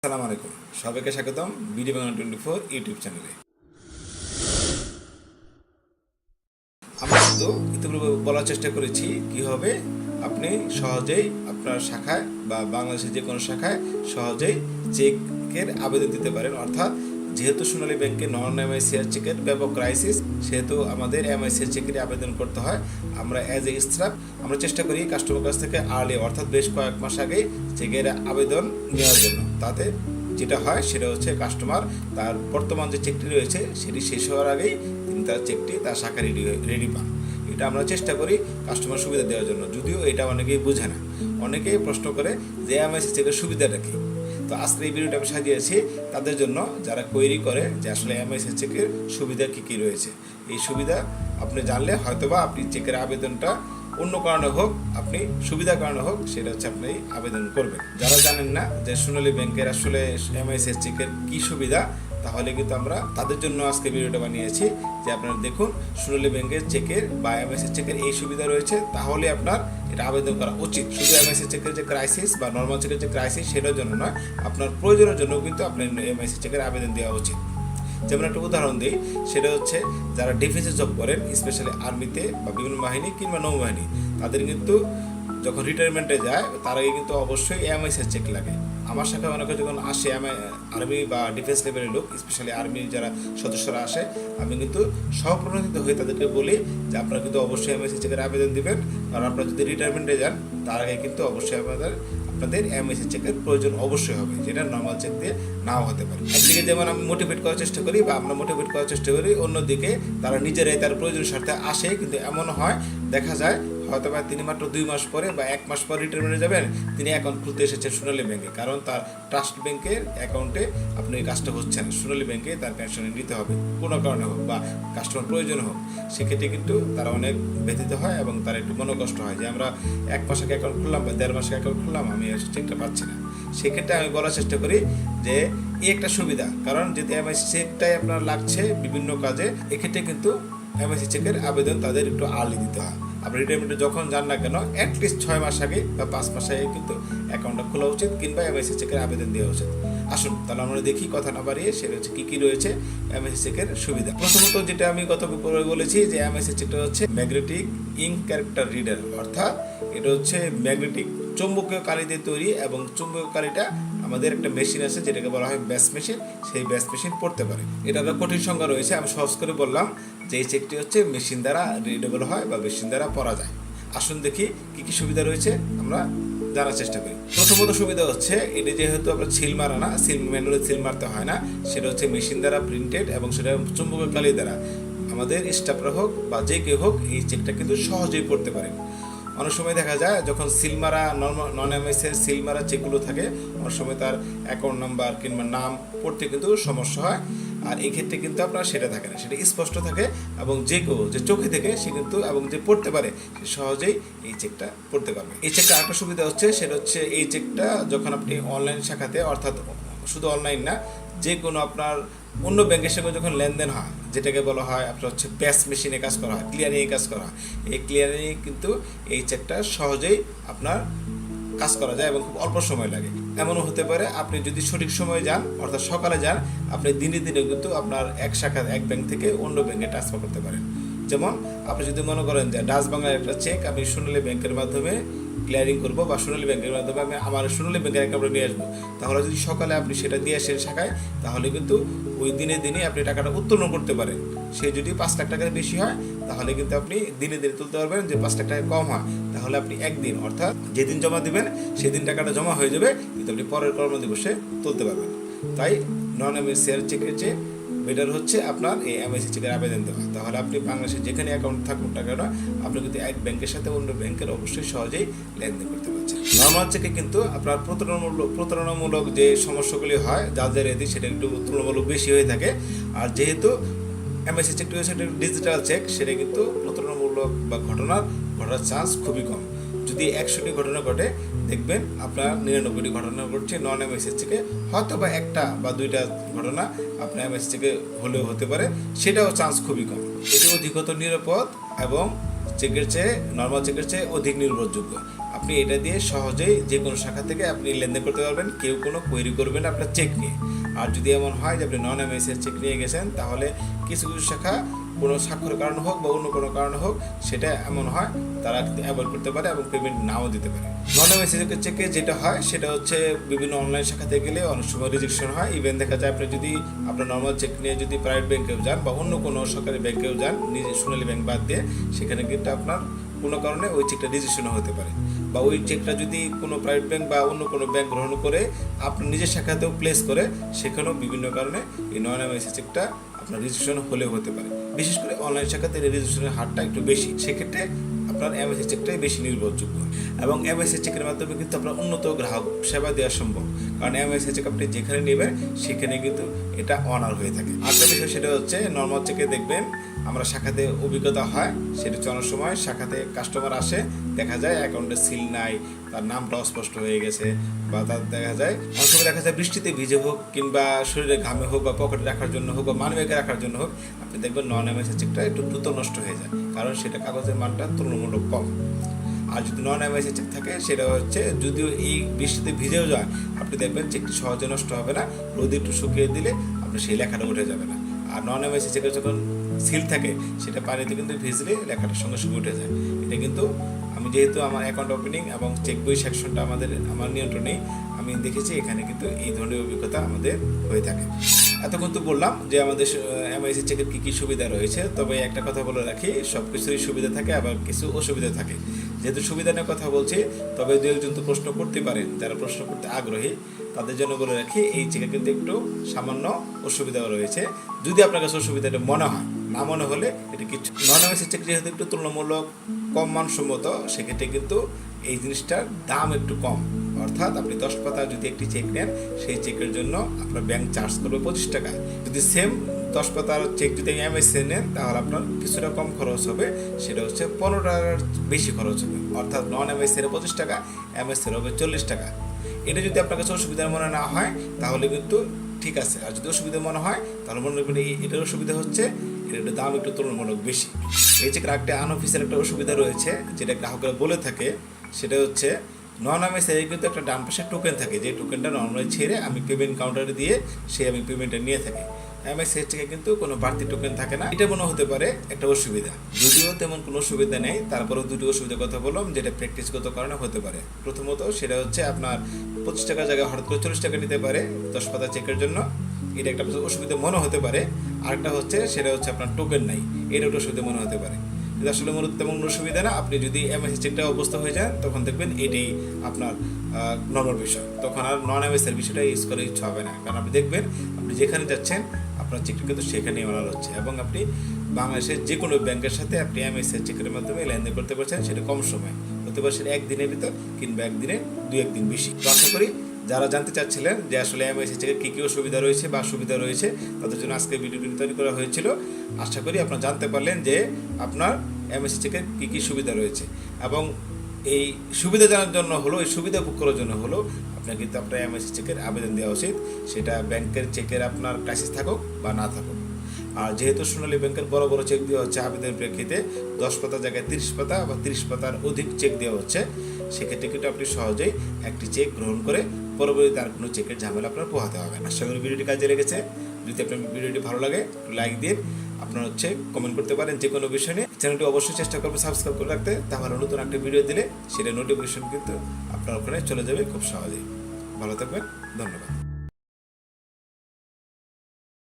আসসালামু আলাইকুম, সবাইকে স্বাগতম বিডি বাংলা 24 ইউটিউব চ্যানেলে। আমরা কিন্তু ইতিপূর্বে বলার চেষ্টা করেছি কীভাবে আপনি সহজেই আপনার শাখায় বা বাংলাদেশের যে কোনো শাখায় সহজেই চেকের আবেদন দিতে পারেন। অর্থাৎ যেহেতু সোনালী ব্যাংকে নন এমআইসিআর চেকের ব্যাপক ক্রাইসিস, সেহেতু আমাদের এমআইসিআর চেকের আবেদন করতে হয়। আমরা অ্যাজ এ স্টাফ আমরা চেষ্টা করি কাস্টমার কাছ থেকে আর্লি অর্থাৎ বেশ কয়েক মাস আগেই চেকের আবেদন নেওয়ার জন্য। তাতে যেটা হয় সেটা হচ্ছে কাস্টমার তার বর্তমান যে চেকটি রয়েছে সেটি শেষ হওয়ার আগেই তিনি তার চেকটি তার শাখা রেডি পান। এটা আমরা চেষ্টা করি কাস্টমার সুবিধা দেওয়ার জন্য, যদিও এটা অনেকেই বোঝে না। অনেকেই প্রশ্ন করে যে এমআইসি চেকের সুবিধাটা কী। তো আজকে এই ভিডিওটা আমি সাজিয়েছি তাদের জন্য যারা কোয়েরি করে যে আসলে এমআইসি চেকের সুবিধা কী কী রয়েছে। এই সুবিধা আপনি জানলে হয়তোবা আপনি চেকের আবেদনটা অন্য কারণে হোক, আপনি সুবিধার কারণে হোক, সেটা হচ্ছে আপনি আবেদন করবেন। যারা জানেন না যে সোনালী ব্যাংকের আসলে এমআইসি চেকের কী সুবিধা, তাহলে কিন্তু আমরা তাদের জন্য আজকে ভিডিওটা বানিয়েছি যে আপনারা দেখুন সোনালী ব্যাংকের চেকের বা এমআইসি চেকের এই সুবিধা রয়েছে, তাহলে আপনার এটা আবেদন করা উচিত। শুধু এমআইসি চেকের যে ক্রাইসিস বা নর্মাল চেকের যে ক্রাইসিস সেটার জন্য নয়, আপনার প্রয়োজনের জন্য কিন্তু আপনার এমআইসি চেকের আবেদন দেওয়া উচিত। যেমন একটা উদাহরণ দিই, সেটা হচ্ছে যারা ডিফেন্সে জব করেন, স্পেশালি আর্মিতে বা বিভিন্ন বাহিনী কিংবা নৌবাহিনী, তাদের কিন্তু যখন রিটায়ারমেন্টে যায় তার আগে কিন্তু অবশ্যই এমআইসি চেক লাগে। আমার শাখায় অনেকে যখন আসে আর্মি বা ডিফেন্স লেভেলের লোক, স্পেশালি আর্মির যারা সদস্যরা আসে, আমি কিন্তু স্বপ্রণোদিত হয়ে তাদেরকে বলি যে আপনারা কিন্তু অবশ্যই এমআইসি চেকের আবেদন দিবেন, কারণ আপনারা যদি রিটায়ারমেন্টে যান তার আগে কিন্তু অবশ্যই আপনাদের এমআইসি চেকের প্রয়োজন অবশ্যই হবে, যেটা নর্মাল চেক দিয়ে নাও হতে পারে। একদিকে যেমন আমি মোটিভেট করার চেষ্টা করি বা আমরা মোটিভেট করার চেষ্টা করি, অন্যদিকে তারা নিজেরাই তার প্রয়োজনের স্বার্থে আসে। কিন্তু এমন হয় দেখা যায় হয়তো বা তিনি মাত্র 2 মাস পরে বা 1 মাস পর রিটায়ারমেন্টে যাবেন, তিনি অ্যাকাউন্ট খুলতে এসেছেন সোনালী ব্যাংকে, কারণ তার ট্রাস্ট ব্যাংকের অ্যাকাউন্টে আপনি এই কাজটা হচ্ছে না। সোনালী ব্যাংকে তার পেনশনে নিতে হবে কোনো কারণে হোক বা কাস্টমার প্রয়োজন হোক, সেক্ষেত্রে কিন্তু তারা অনেক ব্যথিত হয় এবং তার একটু মনোকষ্ট হয় যে আমরা 1 মাস আগে অ্যাকাউন্ট খুললাম বা 1.5 মাস আগে অ্যাকাউন্ট খুললাম, আমি চেকটা পাচ্ছি না। সেক্ষেত্রে আমি বলার চেষ্টা করি যে এই একটা সুবিধা, কারণ যদি এমআইসি চেকটাই আপনার লাগছে বিভিন্ন কাজে, এক্ষেত্রে কিন্তু এমআইসি চেকের আবেদন তাদের একটু আর্লি দিতে হয়। আপনি রিটায়ারমেন্টে যখন যান না কেন, অ্যাটলিস্ট 6 মাস আগে বা 5 মাস আগে কিন্তু অ্যাকাউন্টটা খোলা উচিত কিংবা এমআইসি চেকের আবেদন দেওয়া উচিত। আসুন তাহলে আমরা দেখি, কথা না বাড়িয়ে, সেটা হচ্ছে কী কী রয়েছে এমআইসি চেকের সুবিধা। প্রথমত যেটা আমি গত পরে বলেছি যে এমআইসি চেকটা হচ্ছে ম্যাগনেটিক ইঙ্ক ক্যারেক্টার রিডার, অর্থাৎ এটা হচ্ছে ম্যাগনেটিক চৌম্বকীয় কালি দিয়ে তৈরি, এবং চৌম্বকীয় কালিটা আমাদের একটা মেশিন আছে যেটাকে বলা হয় ব্যাস মেশিন, সেই ব্যাস মেশিন পড়তে পারে। এটা একটা কঠিন সংখ্যা রয়েছে, আমি সহজ করে বললাম যে এই চেকটি হচ্ছে মেশিন দ্বারা রিডেবল হয় বা মেশিন দ্বারা পড়া যায়। আসুন দেখি কী কী সুবিধা রয়েছে আমরা জানার চেষ্টা করি। প্রথমত সুবিধা হচ্ছে এটি যেহেতু আপনার সিল মারা না, ম্যানুয়ালি সিল মারতে হয় না, সেটা হচ্ছে মেশিন দ্বারা প্রিন্টেড এবং সেটা চুম্বকীয় কালি দ্বারা আমাদের স্টাফরা হোক বা যে কেউ হোক এই চেকটা কিন্তু সহজেই পড়তে পারেন। অনেক সময় দেখা যায় যখন সিলমারা নন এমআইসির সিলমারা চেকগুলো থাকে, অনেক সময় তার অ্যাকাউন্ট নাম্বার কিংবা নাম পড়তে কিন্তু সমস্যা হয়, আর এই ক্ষেত্রে কিন্তু আপনার সেটা থাকে না, সেটা স্পষ্ট থাকে এবং যে কেউ যে চোখে থেকে সে কিন্তু এবং যে পড়তে পারে সে সহজেই এই চেকটা পড়তে পারবে। এই চেকটা আরেকটা সুবিধা হচ্ছে, সেটা হচ্ছে এই চেকটা যখন আপনি অনলাইন শাখাতে, অর্থাৎ শুধু অনলাইন না, যে কোনো আপনার অন্য ব্যাংকের সঙ্গে যখন লেনদেন হয়, যেটাকে বলা হয় আপনার হচ্ছে ব্যাস মেশিনে কাজ করা হয়, ক্লিয়ারিংয়ে কাজ করা হয়, এই ক্লিয়ারিংয়ে কিন্তু এই চেকটা সহজেই আপনার কাজ করা যায় এবং খুব অল্প সময় লাগে। এমনও হতে পারে আপনি যদি সঠিক সময়ে যান, অর্থাৎ সকালে যান, আপনি দিনে দিনে কিন্তু আপনার এক শাখা এক ব্যাংক থেকে অন্য ব্যাংকে ট্রান্সফার করতে পারেন। যেমন আপনি যদি মনে করেন যে ডাচ বাংলার একটা চেক আমি সোনালী ব্যাংকের মাধ্যমে ক্লিয়ারিং করবো বা সোনালী ব্যাংকের মাধ্যমে আমি আমার সোনালী ব্যাংকের অ্যাকাউন্টে নিয়ে আসবো, তাহলে যদি সকালে আপনি সেটা দিয়ে আসেন শাখায়, তাহলে কিন্তু ওই দিনে দিনে আপনি টাকাটা উত্তোলন করতে পারেন। সে যদি 5 লাখ টাকার বেশি হয় তাহলে কিন্তু আপনি দিনে দিনে তুলতে পারবেন, যে 5 লাখ টাকা কম হয় তাহলে আপনি একদিন, অর্থাৎ যেদিন জমা দিবেন সেদিন টাকাটা জমা হয়ে যাবে, কিন্তু আপনি পরের কর্মদিবসে তুলতে পারবেন। তাই নন এমআইসিআর চেকের চেয়ে বেটার হচ্ছে আপনার এই এমআইসি চেকের আবেদন দেওয়া। তাহলে আপনি বাংলাদেশে যেখানে অ্যাকাউন্ট থাকুন না কেন, আপনি কিন্তু এক ব্যাংকের সাথে অন্য ব্যাংকের অবশ্যই সহজেই লেনদেন করতে পারছেন। নর্মাল চেকে কিন্তু আপনার প্রতারণামূলক যে সমস্যাগুলি হয় যাদের এদিকে, সেটা একটু তুলনামূলক বেশি হয়ে থাকে। আর যেহেতু এমআইসি চেকটি হচ্ছে একটা ডিজিটাল চেক, সেটা কিন্তু প্রতারণামূলক বা ঘটার চান্স খুবই কম। যদি 100টি ঘটনা ঘটে, দেখবেন আপনার 99টি ঘটনা ঘটছে নন এমআইসি চেকে, হয়তো বা 1টা বা 2টা ঘটনা আপনার এমআইসি চেকে হলেও হতে পারে, সেটাও চান্স খুবই কম। এটি অধিকতর নিরাপদ এবং চেকের চেয়ে নর্মাল চেকের চেয়ে অধিক নির্ভরযোগ্য। আপনি এটা দিয়ে সহজেই যে কোনো শাখা থেকে আপনি লেনদেন করতে পারবেন, কেউ কোনো কোয়েরি করবেন না আপনার চেক নিয়ে। আর যদি এমন হয় যে আপনি নন এমআইএসের চেক নিয়ে গেছেন, তাহলে কিছু কিছু শাখা কোনো স্বাক্ষরের কারণে হোক বা অন্য কোনো কারণে হোক, সেটা এমন হয় তারা অ্যাভয়েড করতে পারে এবং পেমেন্ট নাও দিতে পারে। নন এমআইএসের চেকে যেটা হয় সেটা হচ্ছে বিভিন্ন অনলাইন শাখাতে গেলে অনেক সময় রিজেকশন হয়। ইভেন দেখা যায় আপনি যদি আপনার নর্মাল চেক নিয়ে যদি প্রাইভেট ব্যাংকেও যান বা অন্য কোনো সরকারি ব্যাংকেও যান, নিজে সোনালী ব্যাংক বাদ দিয়ে, সেখানে কিন্তু আপনার কোনো কারণে ওই চেকটা রেজিস্ট্রেশন হতে পারে, বা ওই চেকটা যদি কোনো প্রাইভেট ব্যাংক বা অন্য কোনো ব্যাংক গ্রহণ করে আপনার নিজের শাখাতেও প্লেস করে, সেখানেও বিভিন্ন কারণে এই নন এমআইএস চেকটা আপনার রেজিস্ট্রেশন হলেও হতে পারে। বিশেষ করে অনলাইন শাখাতে রেজিস্ট্রেশনের হারটা একটু বেশি, সেক্ষেত্রে আপনার এমআইএস চেকটাই বেশি নির্ভরযোগ্য। এবং এমআইএস চেকের মাধ্যমে কিন্তু আপনার উন্নত গ্রাহক সেবা দেওয়া সম্ভব, কারণ এমআইএস চেক আপনি যেখানে নেবেন সেখানে কিন্তু এটা অনার হয়ে থাকে। আরেকটা বিষয় সেটা হচ্ছে নর্মাল চেকে দেখবেন আমরা শাখাতে অভিজ্ঞতা হয়, সেটা হচ্ছে অনেক সময় শাখাতে কাস্টমার আসে, দেখা যায় অ্যাকাউন্টে সিল নাই, তার নামটা অস্পষ্ট হয়ে গেছে, বা তার দেখা যায় অনেক সময় দেখা যায় বৃষ্টিতে ভিজে হোক কিংবা শরীরে ঘামে হোক বা পকেটে রাখার জন্য হোক বা মানিব্যাগে রাখার জন্য হোক, আপনি দেখবেন নন এমআইএস চেকটা একটু দ্রুত নষ্ট হয়ে যায়, কারণ সেটা কাগজের মানটা তুলনামূলক কম। আর যদি নন এমআইএস চেক থাকে, সেটা হচ্ছে যদিও এই বৃষ্টিতে ভিজেও যায়, আপনি দেখবেন চেকটি সহজে নষ্ট হবে না, রোদে একটু শুকিয়ে দিলে আপনার সেই লেখাটা উঠে যাবে না। আর নন এমআইএস চেকের যখন সিল থাকে, সেটা পানিতে কিন্তু ভিজলে লেখাটার সঙ্গে সঙ্গে উঠে যায়। এটা কিন্তু আমি যেহেতু আমার অ্যাকাউন্ট ওপেনিং এবং চেক বই সেকশনটা আমার নিয়ন্ত্রণেই, আমি দেখেছি এখানে কিন্তু এই ধরনের অভিজ্ঞতা আমাদের হয়ে থাকে। এতক্ষণ তো বললাম যে আমাদের এমআইএস চেকের কী কী সুবিধা রয়েছে, তবে একটা কথা বলে রাখি, সব কিছুরই সুবিধা থাকে আবার কিছু অসুবিধা থাকে। যেহেতু সুবিধা নিয়ে কথা বলছি, তবে দু একজন তো প্রশ্ন করতে পারেন, যারা প্রশ্ন করতে আগ্রহী তাদের জন্য বলে রাখি, এই চেকে কিন্তু একটু সামান্য অসুবিধাও রয়েছে। যদি আপনার কাছে অসুবিধাটা মনে হয়, না মনে হলে এটা কিছু। নন এমআইএস চেক যেহেতু একটু তুলনামূলক কম মানসম্মত, সেক্ষেত্রে কিন্তু এই জিনিসটার দাম একটু কম। অর্থাৎ আপনি 10 পাতা যদি একটি চেক নেন, সেই চেকের জন্য আপনার ব্যাংক চার্জ করবে 25 টাকা। যদি সেম 10 পাতার চেক যদি এমআইএস নেন, তাহলে আপনার কিছুটা কম খরচ হবে, সেটা হচ্ছে 15 টাকার বেশি খরচ হবে। অর্থাৎ নন এমআইএস 25 টাকা, এমআইএস হবে 40 টাকা। এটা যদি আপনার কাছে অসুবিধার মনে না হয়, তাহলে কিন্তু ঠিক আছে। আর যদি অসুবিধা মনে হয়, তাহলে মনে রাখবেন এটার অসুবিধা হচ্ছে এটার দাম একটু তুলনামূলক বেশি। এই চেকের একটা আনঅফিসিয়াল একটা অসুবিধা রয়েছে, যেটা গ্রাহকরা বলে থাকে, সেটা হচ্ছে নন এমআইএস কিন্তু একটা ডান পাশে টোকেন থাকে, যে টোকেনটা নর্মালি ছেড়ে আমি পেমেন্ট কাউন্টারে দিয়ে আমি পেমেন্টটা নিয়ে থাকি। এমআইএস থেকে কিন্তু কোনো বাড়তি টোকেন থাকে না, এটা মনে হতে পারে একটা অসুবিধা। যদিও তেমন কোনো অসুবিধা নেই, তারপরেও দুটি অসুবিধার কথা বললাম, যেটা প্র্যাকটিসগত কারণে হতে পারে। প্রথমত সেটা হচ্ছে আপনার 25 টাকার জায়গায় হঠাৎ করে 40 টাকা নিতে পারে 10 পাতা চেকের জন্য, এটা একটা অসুবিধা মনে হতে পারে। আরেকটা হচ্ছে সেটা হচ্ছে আপনার টোকেন নাই, এটা একটা অসুবিধা মনে হতে পারে। কিন্তু আসলে মূলত তেমন অসুবিধা না। আপনি যদি এমআইএস চেকটা অবস্থ হয়ে যায়, তখন দেখবেন এটাই আপনার নর্মাল বিষয়, তখন আর নন এমআইএসের বিষয়টা ইউজ করার ইচ্ছা হবে না। কারণ আপনি দেখবেন আপনি যেখানে যাচ্ছেন আপনার চেকটা কিন্তু সেখানেই মানানো হচ্ছে, এবং আপনি বাংলাদেশের যে কোনো ব্যাংকের সাথে আপনি এমআইএস চেকের মাধ্যমে লেনদেন করতে পারছেন, সেটা কম সময় হতে পারে, সেটা একদিনের ভিতর কিংবা একদিনে 2-1 দিন বেশি। তো আশা করি যারা জানতে চাচ্ছিলেন যে আসলে এমআইএস চেকের কী কী অসুবিধা রয়েছে বা সুবিধা রয়েছে, তাদের জন্য আজকে ভিডিওটি তৈরি করা হয়েছিল। আশা করি আপনারা জানতে পারলেন যে আপনার এমআইএস চেকের কী কী সুবিধা রয়েছে, এবং এই সুবিধা জানার জন্য হলো, এই সুবিধা ভোগ করার জন্য হলো আপনার কিন্তু আপনার এমআইএস চেকের আবেদন দেওয়া উচিত, সেটা ব্যাংকের চেকের আপনার ক্রাইসিস থাকুক বা না থাকুক। আর যেহেতু সোনালী ব্যাংকের বড় বড় চেক দেওয়া হচ্ছে আবেদনের প্রেক্ষিতে, 10 পাতার জায়গায় 30 পাতা বা 30 পাতার অধিক চেক দেওয়া হচ্ছে, সেক্ষেত্রে কিন্তু আপনি সহজেই একটি চেক গ্রহণ করে পরবর্তীতে আর কোনো চেকের ঝামেলা আপনার পোহাতে হবে না। আশা করি ভিডিওটি কাজে লেগেছে। যদি আপনার ভিডিওটি ভালো লাগে, লাইক দিন, আপনার কমেন্ট করতে পারেন যে কোনো বিষয় নিয়ে। চ্যানেলটি অবশ্যই চেষ্টা করবেন সাবস্ক্রাইব করে রাখতে, তাহলে নতুন একটা ভিডিও দিলে সেটা নোটিফিকেশন কিন্তু আপনার ওখানে চলে যাবে খুব সহজেই। ভালো থাকবেন, ধন্যবাদ।